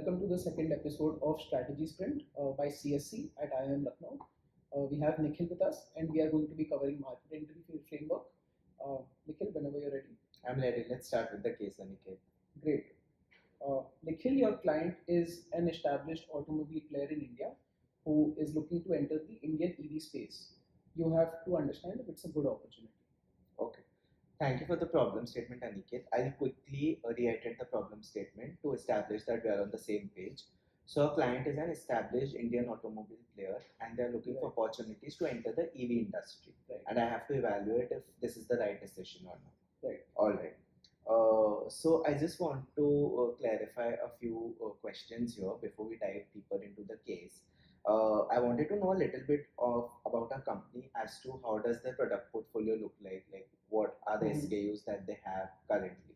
welcome to the second episode of Strategy Sprint by CSC at IIM Lucknow. We have Nikhil with us, and we are going to be covering market entry framework. Nikhil, whenever you're ready. I'm ready. Let's start with the case, Aniket. Great. Nikhil, your client is an established automobile player in India who is looking to enter the Indian EV space. You have to understand if it's a good opportunity. Okay. Thank you for the problem statement, Aniket. I'll quickly reiterate the problem statement to establish that we are on the same page. So, a client is an established Indian automobile player and they're looking for opportunities to enter the EV industry. Right. And I have to evaluate if this is the right decision or not. Right. All right. So I just want to clarify a few questions here before we dive deeper into the case. I wanted to know a little bit about our company as to how does their product portfolio look like what are the SKUs that they have currently.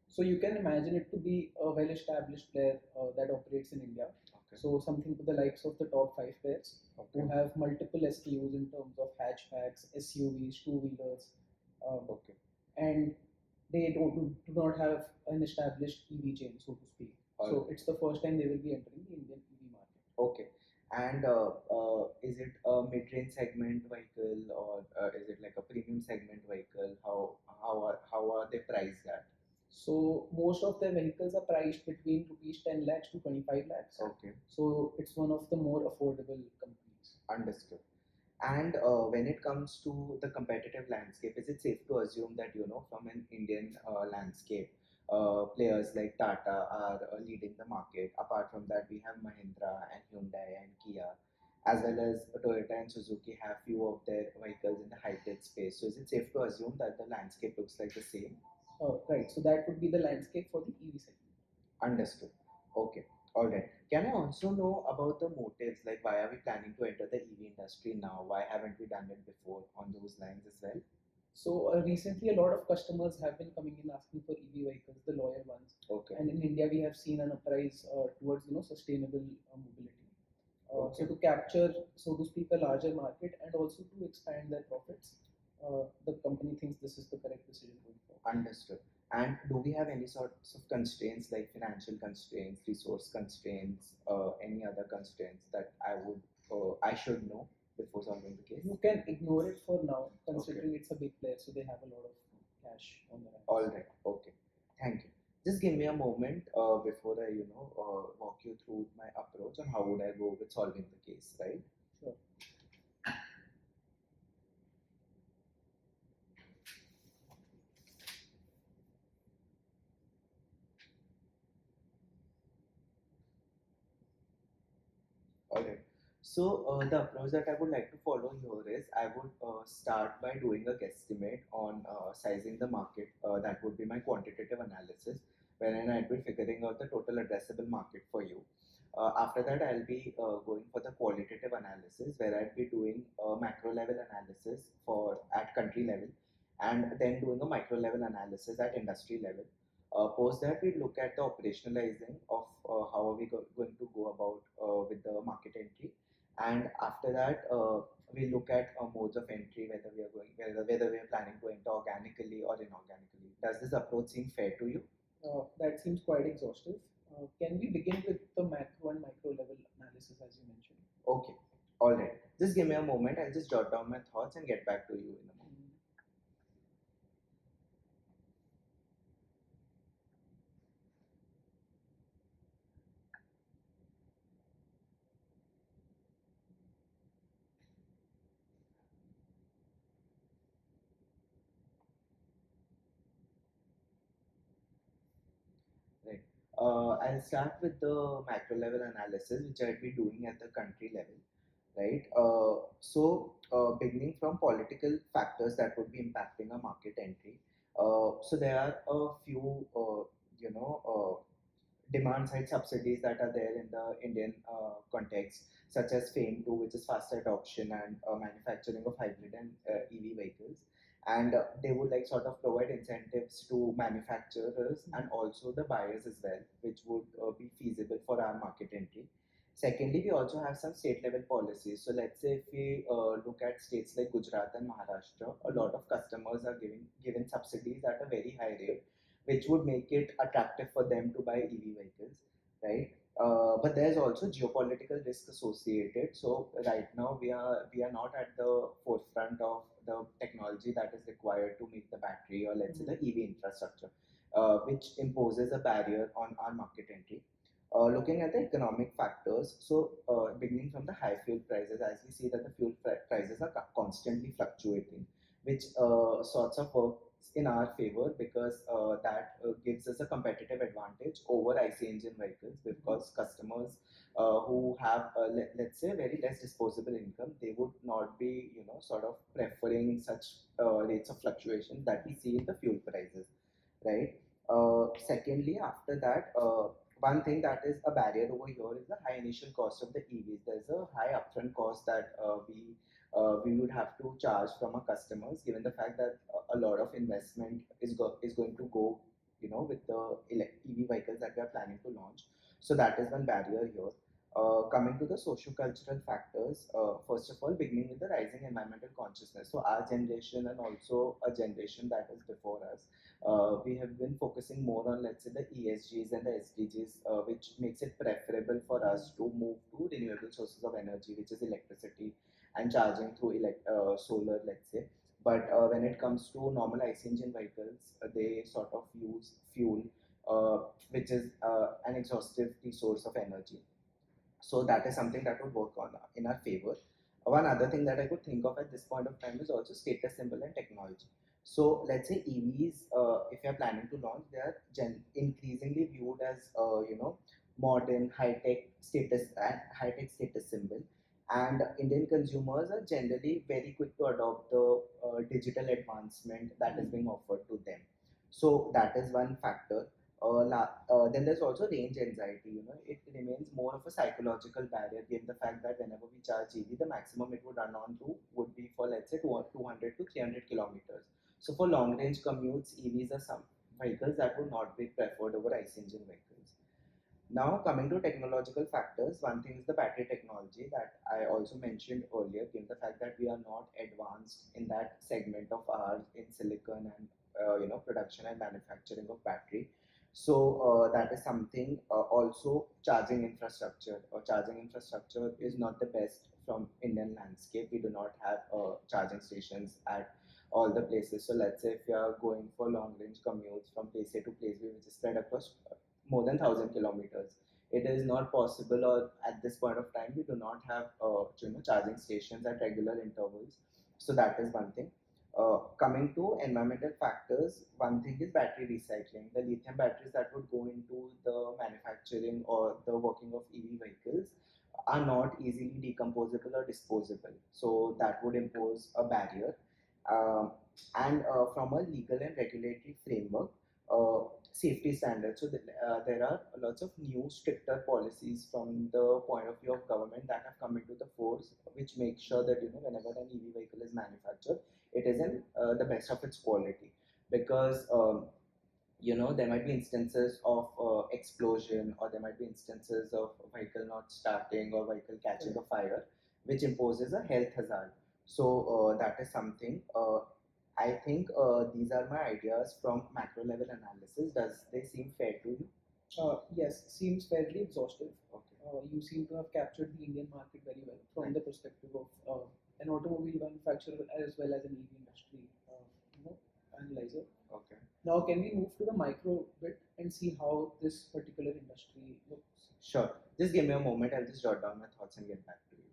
So you can imagine it to be a well-established player that operates in India. Okay. So something to the likes of the top 5 players who Okay. have multiple SKUs in terms of hatchbacks, SUVs, two-wheelers, Okay. and they do not have an established EV chain, so to speak. All So right. it's the first time they will be entering the Indian EV market. Okay. And is it a mid-range segment vehicle or is it like a premium segment vehicle? How are they priced at? So most of their vehicles are priced between rupees 10 lakhs to 25 lakhs. Okay. So it's one of the more affordable companies. Understood. And when it comes to the competitive landscape, is it safe to assume that, from an Indian landscape, players like Tata are leading the market? Apart from that, we have Mahindra and Hyundai and Kia, as well as Toyota and Suzuki have few of their vehicles in the hybrid space. So is it safe to assume that the landscape looks like the same? Right. So that would be the landscape for the EV segment. Understood. Okay. All right. Can I also know about the motives? Like, why are we planning to enter the EV industry now? Why haven't we done it before on those lines as well? So recently, a lot of customers have been coming in asking for EV vehicles, the loyal ones. Okay. And in India, we have seen an uprise towards sustainable mobility. Okay. So to capture, so to speak, a larger market and also to expand their profits, the company thinks this is the correct decision going forward. Understood. And do we have any sorts of constraints like financial constraints, resource constraints, any other constraints that I should know before solving the case? You can ignore it for now, considering it's a big player, so they have a lot of cash on their hands. All right. Okay. Thank you. Just give me a moment before I, walk you through my approach on how would I go with solving the case, right? Sure. All right. So the approach that I would like to follow here is I would start by doing a guesstimate on sizing the market. That would be my quantitative analysis, wherein I'd be figuring out the total addressable market for you. After that, I'll be going for the qualitative analysis, where I'd be doing a macro level analysis for at country level, and then doing a micro level analysis at industry level. Post that, we look at the operationalizing of how are we going to go about with the market entry, and after that, we look at modes of entry, whether we are planning to enter organically or inorganically. Does this approach seem fair to you? That seems quite exhaustive. Can we begin with the macro and micro level analysis as you mentioned? Okay, all right. Just give me a moment. I'll just jot down my thoughts and get back to you in a moment. Right. I'll start with the macro level analysis, which I'll be doing at the country level, right? Beginning from political factors that would be impacting a market entry. So there are a few, demand side subsidies that are there in the Indian context, such as FAME 2, which is faster adoption and manufacturing of hybrid and EV vehicles. And they would like sort of provide incentives to manufacturers and also the buyers as well, which would be feasible for our market entry. Secondly, we also have some state level policies. So let's say if we look at states like Gujarat and Maharashtra, a lot of customers are given subsidies at a very high rate, which would make it attractive for them to buy EV vehicles, right? But there's also geopolitical risk associated. So right now we are not at the forefront of the technology that is required to make the battery, or let's say the EV infrastructure, which imposes a barrier on our market entry. Looking at the economic factors, so beginning from the high fuel prices, as we see that the fuel prices are constantly fluctuating, which sorts of works in our favor, because that gives us a competitive advantage over IC engine vehicles, because customers who have let's say very less disposable income, they would not be sort of preferring such rates of fluctuation that we see in the fuel prices, right? Secondly, after that, one thing that is a barrier over here is the high initial cost of the EVs. There's a high upfront cost that we would have to charge from our customers, given the fact that a lot of investment is going to go, with the EV vehicles that we are planning to launch. So that is one barrier here. Coming to the socio-cultural factors, first of all, beginning with the rising environmental consciousness. So our generation, and also a generation that is before us, we have been focusing more on, let's say, the ESGs and the SDGs, which makes it preferable for us to move to renewable sources of energy, which is electricity and charging through solar, let's say. But when it comes to normal IC engine vehicles, they sort of use fuel, which is an exhaustive source of energy. So that is something that would work on in our favor. One other thing that I could think of at this point of time is also status symbol and technology. So let's say EVs, if you're planning to launch, they are increasingly viewed as modern, high tech status symbol. And Indian consumers are generally very quick to adopt the digital advancement that is being offered to them. So that is one factor. Then there's also range anxiety. It remains more of a psychological barrier, given the fact that whenever we charge EV, the maximum it would run on to would be for, let's say, 200 to 300 kilometers. So for long range commutes, EVs are some vehicles that would not be preferred over IC engine vehicles. Now, coming to technological factors, one thing is the battery technology that I also mentioned earlier, given the fact that we are not advanced in that segment of ours in silicon and production and manufacturing of battery. So that is something. Also, charging infrastructure. Charging infrastructure is not the best from Indian landscape. We do not have charging stations at all the places. So let's say if you are going for long range commutes from place A to place B, which is spread across more than 1,000 kilometers, it is not possible, or at this point of time we do not have charging stations at regular intervals. So that is one thing. Coming to environmental factors, one thing is battery recycling. The lithium batteries that would go into the manufacturing or the working of EV vehicles are not easily decomposable or disposable. So that would impose a barrier. Um, and From a legal and regulatory framework, safety standards. So there are lots of new stricter policies from the point of view of government that have come into the force, which make sure that whenever an EV vehicle is manufactured, it is in the best of its quality. Because there might be instances of explosion, or there might be instances of vehicle not starting or vehicle catching a fire, which imposes a health hazard. So that is something. I think these are my ideas from macro level analysis. Does they seem fair to you? Yes, seems fairly exhaustive. Okay. You seem to have captured the Indian market very well from the perspective of an automobile manufacturer as well as an EV industry analyzer. Okay. Now, can we move to the micro bit and see how this particular industry looks? Sure. Just give me a moment. I'll just jot down my thoughts and get back to you.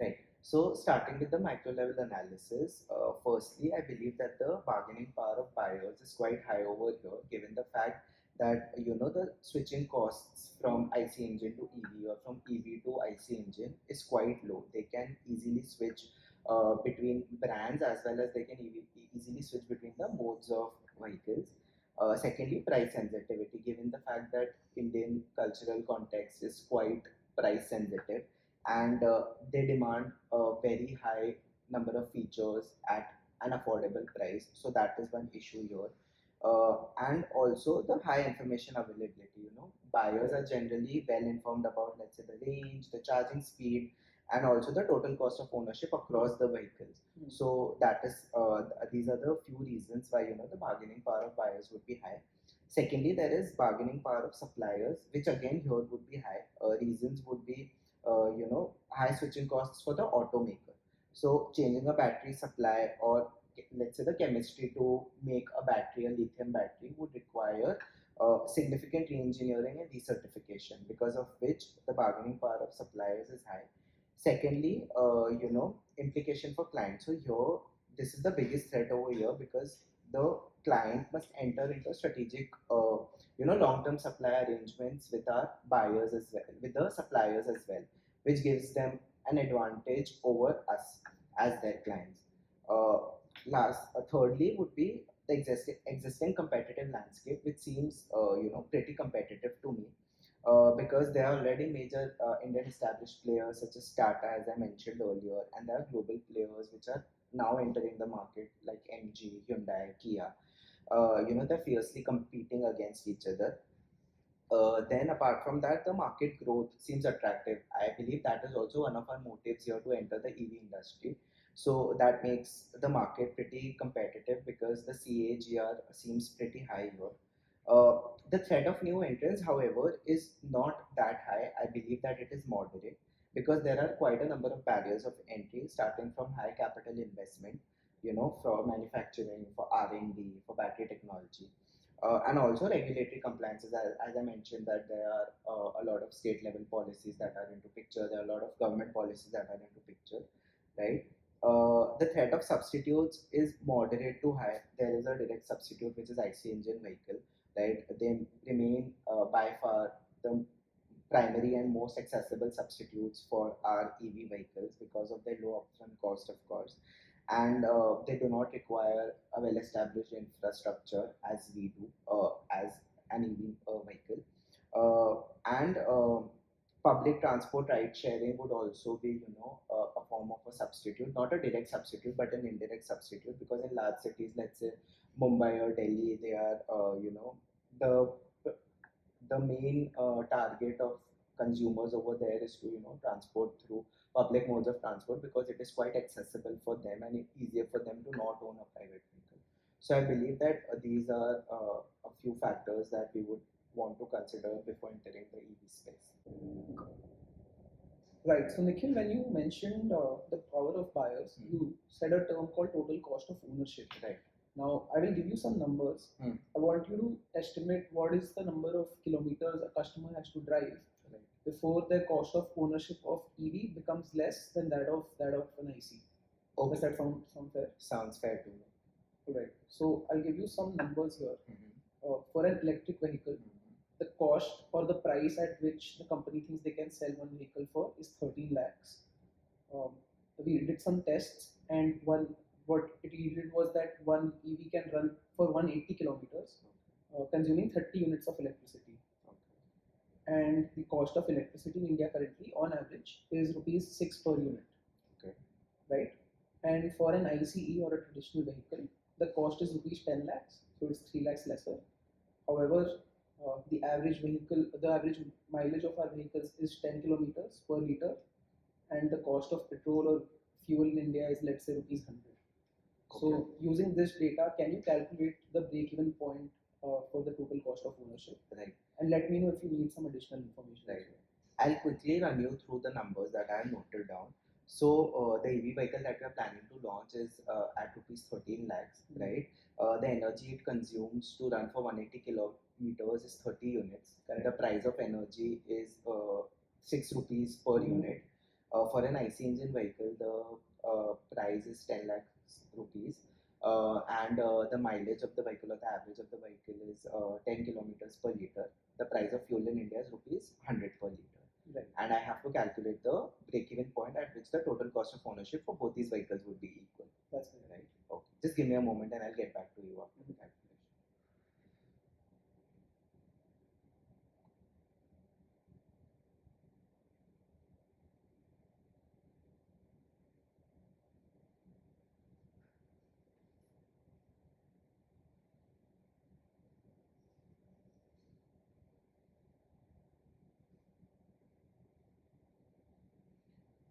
Right. So, starting with the micro level analysis, firstly, I believe that the bargaining power of buyers is quite high over here, given the fact that the switching costs from IC engine to EV, or from EV to IC engine, is quite low. They can easily switch between brands, as well as they can easily switch between the modes of vehicles. Secondly, price sensitivity, given the fact that Indian cultural context is quite price sensitive, and they demand a very high number of features at an affordable price. So that is one issue here. And also the high information availability. Buyers are generally well informed about, let's say, the range, the charging speed, and also the total cost of ownership across the vehicles. So that is these are the few reasons why the bargaining power of buyers would be high. Secondly, there is bargaining power of suppliers, which again here would be high. Reasons would be high switching costs for the automaker. So changing a battery supply, or let's say the chemistry to make a battery, a lithium battery, would require significant re-engineering and recertification, because of which the bargaining power of suppliers is high. Secondly, implication for clients. So here, this is the biggest threat over here, because the client must enter into strategic, long-term supply arrangements with our buyers as well, with the suppliers as well, which gives them an advantage over us as their clients. Uh, thirdly, would be the existing competitive landscape, which seems pretty competitive to me, because there are already major Indian established players such as Tata, as I mentioned earlier, and there are global players which are now entering the market like MG, Hyundai, Kia. They're fiercely competing against each other. Then apart from that, the market growth seems attractive. I believe that is also one of our motives here to enter the EV industry. So that makes the market pretty competitive, because the CAGR seems pretty high here. Uh, the threat of new entrants, however, is not that high. I believe that it is moderate, because there are quite a number of barriers of entry, starting from high capital investment, for manufacturing, for R&D, for battery technology, and also regulatory compliances. As I mentioned, that there are a lot of state level policies that are into picture. There are a lot of government policies that are into picture, right? The threat of substitutes is moderate to high. There is a direct substitute, which is IC engine vehicle, right? They remain by far the primary and most accessible substitutes for our EV vehicles, because of their low upfront cost, of course, and they do not require a well-established infrastructure as we do as an EV vehicle. And public transport ride sharing would also be, a form of a substitute, not a direct substitute, but an indirect substitute, because in large cities, let's say Mumbai or Delhi, they are, the the main target of consumers over there is to transport through public modes of transport, because it is quite accessible for them and it's easier for them to not own a private vehicle. So I believe that these are a few factors that we would want to consider before entering the EV space. Right. So, Nikhil, when you mentioned the power of buyers, you said a term called total cost of ownership. Right. Now, I will give you some numbers. I want you to estimate what is the number of kilometers a customer has to drive before their cost of ownership of EV becomes less than that of an IC. Okay. Does that sound fair? Sounds fair to me. Right. So I'll give you some numbers here. For an electric vehicle, the cost or the price at which the company thinks they can sell one vehicle for is 13 lakhs. Um, we did some tests, and what it yielded was that one EV can run for 180 kilometers, consuming 30 units of electricity. And the cost of electricity in India currently, on average, is rupees 6 per unit. Okay. Right? And for an ICE or a traditional vehicle, the cost is rupees 10 lakhs, so it's 3 lakhs lesser. However, the average mileage of our vehicles is 10 kilometers per liter, and the cost of petrol or fuel in India is, let's say, rupees 100. Okay. So using this data, can you calculate the break-even point for the total cost of ownership? Right. And let me know if you need some additional information. Right. I'll quickly run you through the numbers that I have noted down. So the EV vehicle that we are planning to launch is at rupees 13 lakhs, right? The energy it consumes to run for 180 kilometers is 30 units. Correct. The price of energy is 6 rupees per unit. For an IC engine vehicle, the price is 10 lakhs rupees. And the mileage of the vehicle, or the average of the vehicle, is 10 kilometers per liter. The price of fuel in India is rupees 100 per liter. Right. And I have to calculate the break-even point at which the total cost of ownership for both these vehicles would be equal. That's right. Okay. Just give me a moment and I'll get back to you after the calculation.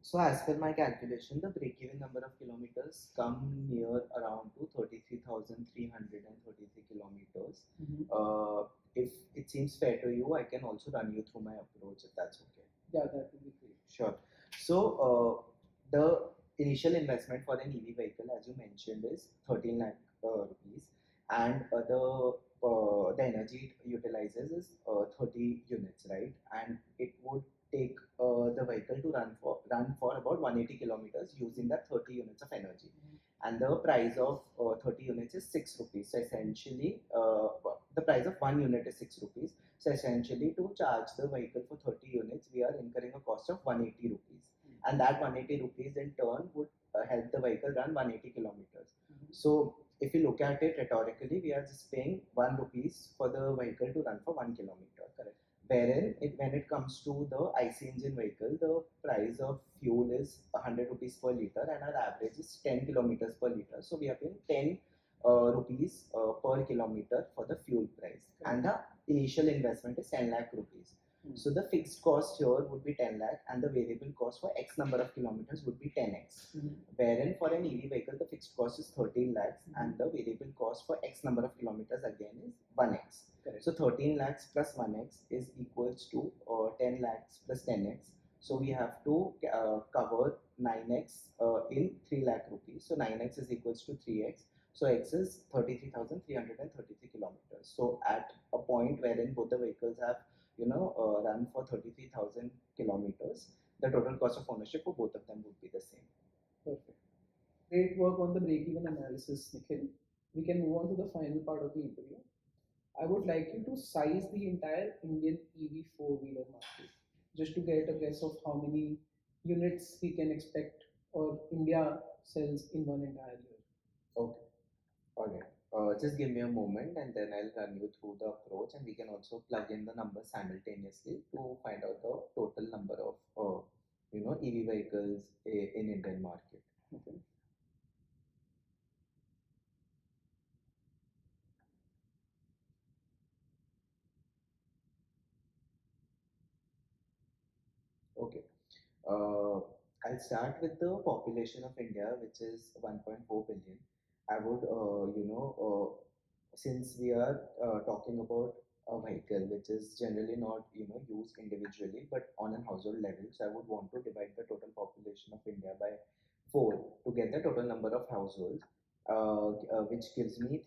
So as per my calculation, the break-even number of kilometers come near around to 33,333 kilometers. Mm-hmm. If it seems fair to you, I can also run you through my approach if that's okay. Yeah, that would be great. Sure. So the initial investment for an EV vehicle, as you mentioned, is 13 lakh rupees, and the energy it utilizes is 30 units, right? And it would take the vehicle to run for about 180 kilometers using that 30 units of energy. And the price of 30 units is 6 rupees. So essentially, the price of 1 unit is 6 rupees. So essentially, to charge the vehicle for 30 units, we are incurring a cost of 180 rupees. And that 180 rupees in turn would help the vehicle run 180 kilometers. So if you look at it rhetorically, we are just paying 1 rupees for the vehicle to run for 1 kilometer. Correct. Wherein, when it comes to the IC engine vehicle, the price of fuel is 100 rupees per liter, and our average is 10 kilometers per liter. So we are paying 10 rupees per kilometer for the fuel price, and the initial investment is 10 lakh rupees. So the fixed cost here would be 10 lakh, and the variable cost for X number of kilometers would be 10x. Wherein for an EV vehicle, the fixed cost is 13 lakhs, and the variable cost for X number of kilometers again is 1x. Correct. So 13 lakhs plus 1x is equals to 10 lakhs plus 10x. So we have to cover 9x in 3 lakh rupees. So 9x is equals to 3x. So X is 33,333 kilometers. So at a point wherein both the vehicles have run for 33,000 kilometers, the total cost of ownership for both of them would be the same. Perfect. Great work on the break-even analysis, Nikhil. We can move on to the final part of the interview. I would like you to size the entire Indian EV four-wheeler market, just to get a guess of how many units we can expect or India sells in one entire year. Okay. All right. Just give me a moment, and then I'll run you through the approach, and we can also plug in the numbers simultaneously to find out the total number of EV vehicles in Indian market. Okay. Okay. Uh, I'll start with the population of India, which is 1.4 billion. I would, since we are talking about a vehicle which is generally not, used individually, but on a household level, so I would want to divide the total population of India by 4 to get the total number of households, which gives me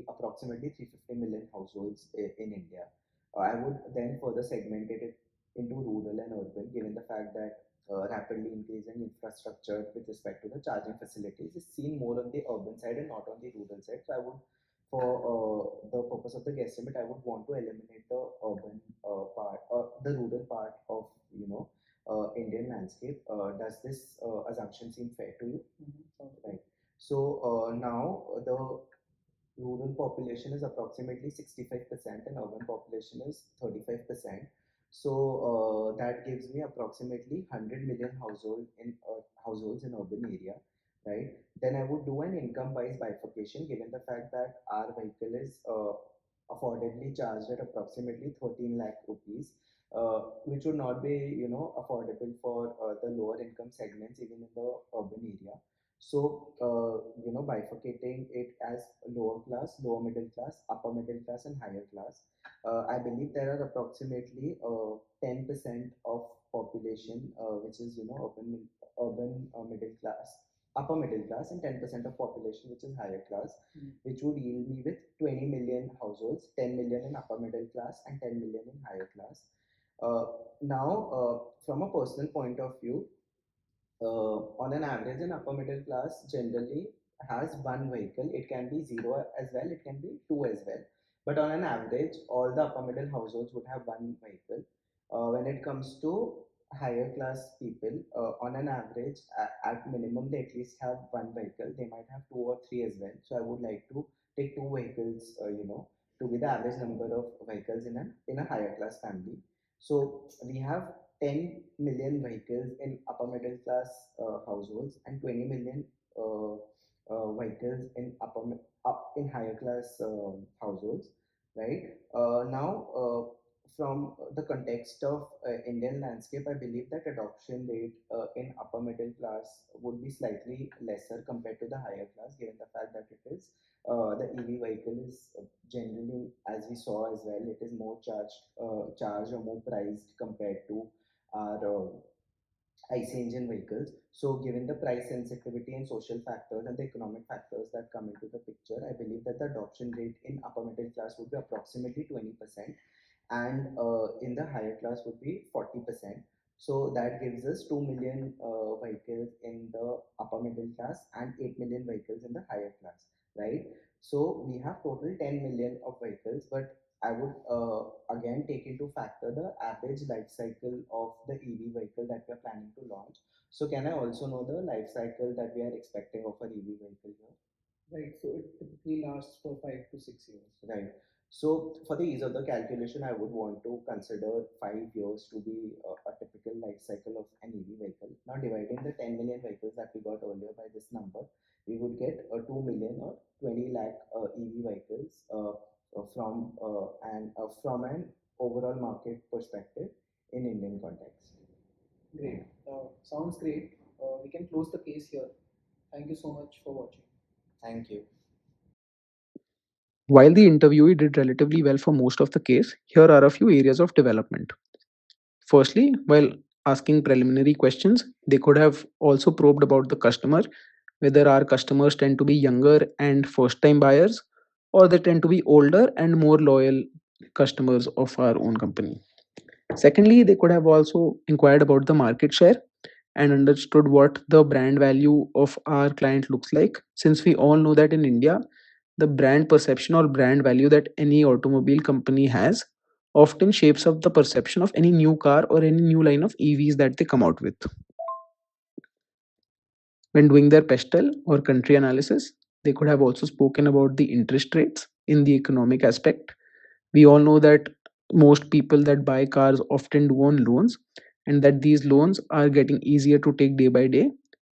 approximately 350 million households in India. I would then further segment it into rural and urban, given the fact that rapidly increasing infrastructure with respect to the charging facilities is seen more on the urban side and not on the rural side. So I would, for the purpose of the guesstimate, I would want to eliminate the urban part, the rural part of Indian landscape. Does this assumption seem fair to you? Right. So now the rural population is approximately 65% and urban population is 35%. So that gives me approximately 100 million households in urban area, right? Then I would do an income-wise bifurcation, given the fact that our vehicle is affordably charged at approximately 13 lakh rupees, which would not be affordable for the lower income segments even in the urban area. So, bifurcating it as lower class, lower middle class, upper middle class, and higher class. I believe there are approximately 10% of population, which is, urban middle class, upper middle class, and 10% of population, which is higher class, which would yield me with 20 million households, 10 million in upper middle class, and 10 million in higher class. Now, from a personal point of view, on an average, an upper middle class generally has one vehicle. It can be zero as well, it can be two as well. But on an average, all the upper middle households would have one vehicle. When it comes to higher class people, on an average, at minimum, they at least have one vehicle. They might have two or three as well. So I would like to take two vehicles, to be the average number of vehicles in a higher class family. So we have 10 million vehicles in upper middle class households and 20 million uh, vehicles in higher class households, right? Now, from the context of Indian landscape, I believe that adoption rate in upper middle class would be slightly lesser compared to the higher class, given the fact that it is the EV vehicle is generally, as we saw as well, it is more charged or more priced compared to our IC engine vehicles. So, given the price sensitivity and social factors and the economic factors that come into the picture, I believe that the adoption rate in upper middle class would be approximately 20%, and in the higher class would be 40%. So that gives us 2 million vehicles in the upper middle class and 8 million vehicles in the higher class, right? So we have total 10 million of vehicles, but I would again take into factor the average life cycle of the EV vehicle that we are planning to launch. So can I also know the life cycle that we are expecting of an EV vehicle here? Right. So it typically lasts for 5 to 6 years. Right. So for the ease of the calculation, I would want to consider 5 years to be a typical life cycle of an EV vehicle. Now dividing the 10 million vehicles that we got earlier by this number, we would get 2 million or 20 lakh EV vehicles from an overall market perspective in Indian context. Great. Sounds great. We can close the case here. Thank you so much for watching. Thank you. While the interviewee did relatively well for most of the case, here are a few areas of development. Firstly, while asking preliminary questions, they could have also probed about the customer, whether our customers tend to be younger and first time buyers, or they tend to be older and more loyal customers of our own company. Secondly, they could have also inquired about the market share and understood what the brand value of our client looks like, since we all know that in India, the brand perception or brand value that any automobile company has often shapes up the perception of any new car or any new line of EVs that they come out with. When doing their pestle or country analysis, they could have also spoken about the interest rates in the economic aspect. We all know that most people that buy cars often do on loans, and that these loans are getting easier to take day by day,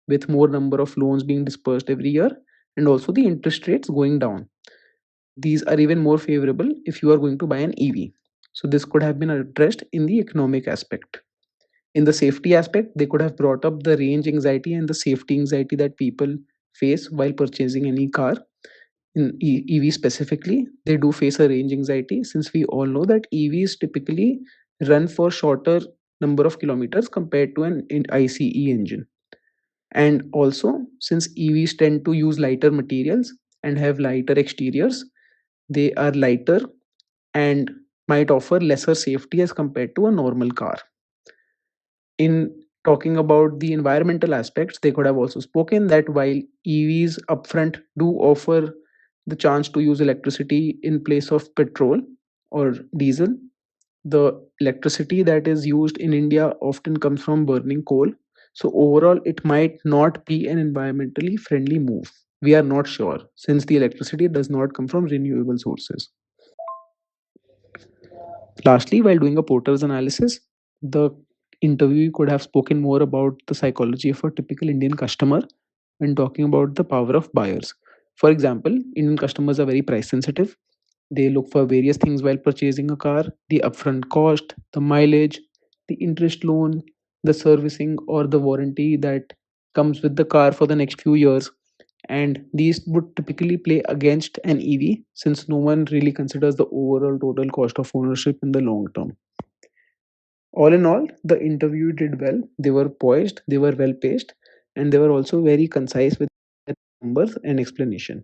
with more number of loans being dispersed every year, and also the interest rates going down. These are even more favorable if you are going to buy an EV. So this could have been addressed in the economic aspect. In the safety aspect, they could have brought up the range anxiety and the safety anxiety that people face while purchasing any car. In EV specifically, they do face a range anxiety, since we all know that EVs typically run for shorter number of kilometers compared to an ICE engine. And also, since EVs tend to use lighter materials and have lighter exteriors, they are lighter and might offer lesser safety as compared to a normal car. In talking about the environmental aspects, they could have also spoken that while EVs upfront do offer the chance to use electricity in place of petrol or diesel, the electricity that is used in India often comes from burning coal. So, overall, it might not be an environmentally friendly move. We are not sure, since the electricity does not come from renewable sources. Lastly, while doing a Porter's analysis, the interviewee could have spoken more about the psychology of a typical Indian customer when talking about the power of buyers. For example, Indian customers are very price sensitive. They look for various things while purchasing a car: the upfront cost, the mileage, the interest loan, the servicing, or the warranty that comes with the car for the next few years. And these would typically play against an EV, since no one really considers the overall total cost of ownership in the long term. All in all, the interview did well. They were poised, they were well paced, and they were also very concise with their numbers and explanation.